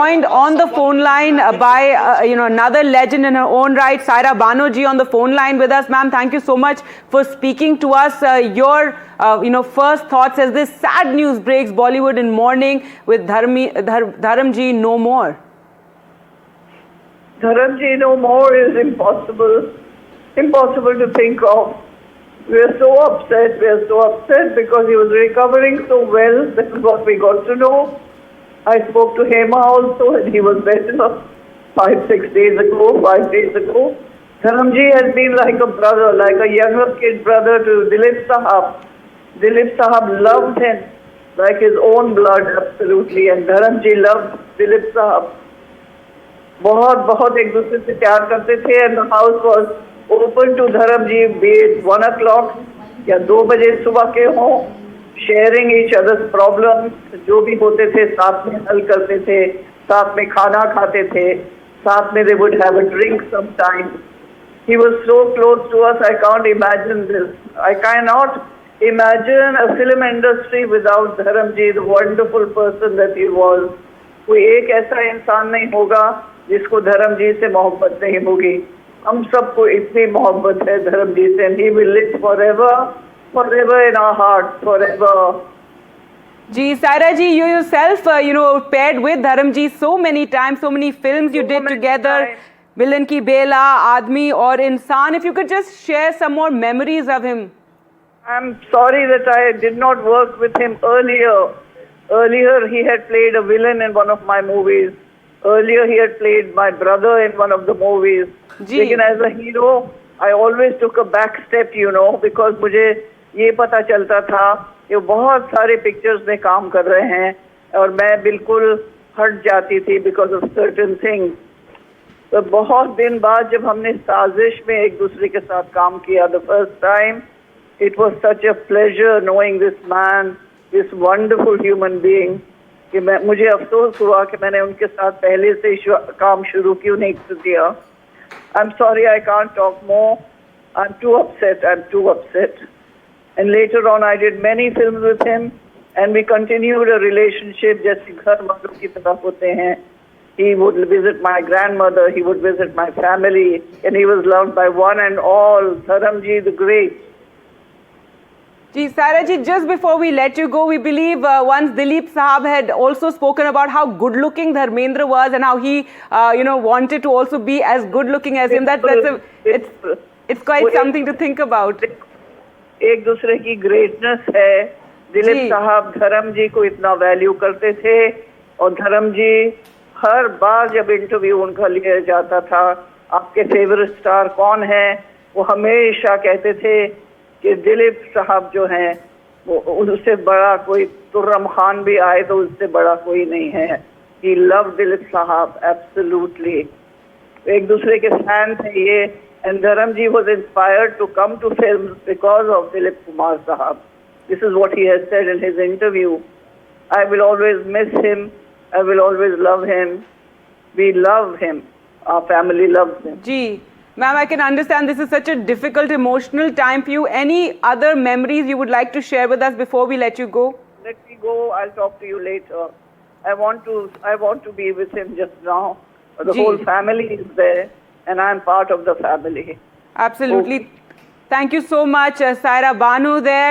joined on the phone line by another legend in her own right, Saira Bano ji, on the phone line with us. Ma'am, thank you so much for speaking to us. Your first thoughts as this sad news breaks Bollywood in mourning with Dharamji no more. Dharamji no more is impossible to think of. We are so upset because he was recovering so well. This is what we got to know. I spoke to Hema also and he was better 5 days ago. Dharamji has been like a brother, like a younger kid brother to Dilip Sahab. Dilip Sahab loved him like his own blood, absolutely, and Dharamji loved Dilip Sahab. बहुत एक दूसरे से प्यार करते थे and the house was open to Dharamji, be it 1 o'clock या 2 बजे सुबह के हों, sharing each other's problems, जो भी होते थे साथ में हल करते थे, साथ में खाना खाते थे, साथ में they would have a drink sometimes. He was so close to us, I can't imagine this. I cannot imagine a film industry without Dharamji, the wonderful person that he was. कोई एक ऐसा इंसान नहीं होगा जिसको धर्मजी से मोहब्बत नहीं होगी. हम सबको इतनी मोहब्बत है धर्मजी से, and he will live forever in our hearts, forever. Ji, Saira ji, you yourself, paired with Dharamji so many times, so many films you did together. Villain Ki Bela, Aadmi aur Insaan. If you could just share some more memories of him. I'm sorry that I did not work with him earlier. Earlier, he had played a villain in one of my movies. Earlier, he had played my brother in one of the movies. Lekin as a hero, I always took a back step, because मुझे ये पता चलता था कि बहुत सारे pictures में काम कर रहे हैं और मैं बिल्कुल हट जाती थी because of certain things. तो बहुत दिन बाद जब हमने साजिश में एक दूसरे के साथ काम किया, the first time, it was such a pleasure knowing this man, this wonderful human being, कि मुझे अफसोस हुआ कि मैंने उनके साथ पहले से काम शुरू क्यों नहीं किया. I'm sorry, I can't talk more. I'm too upset. And later on, I did many films with him, and we continued a relationship जैसे घर वालों की तरह होते हैं. He would visit my grandmother, he would visit my family, and he was loved by one and all. Dharamji the Great. Ji, Saira ji, just before we let you go, we believe once Dilip Sahab had also spoken about how good-looking Dharmendra was and how he, wanted to also be as good-looking as him. It's quite something to think about. एक दूसरे की greatness है. दिलीप साहब धर्मजी को इतना value करते थे और धर्मजी हर बार जब इंटरव्यू उनका लिया जाता था, आपके फेवरेट स्टार कौन है, वो हमेशा कहते थे कि दिलीप साहब जो हैं वो उससे बड़ा कोई, तुर्रम खान भी आए तो उससे बड़ा कोई नहीं है. He loved दिलीप साहब absolutely. एक दूसरे के फैन थे ये, and Dharamji was inspired to come to films because of Dilip Kumar Sahab. This is what he has said in his interview. I will always miss him. I will always love him. We love him. Our family loves him. Ji. Ma'am, I can understand this is such a difficult, emotional time for you. Any other memories you would like to share with us before we let you go? Let me go. I'll talk to you later. I want to be with him just now. The whole family is there, and I'm part of the family. Absolutely. Okay. Thank you so much, Saira Bano there.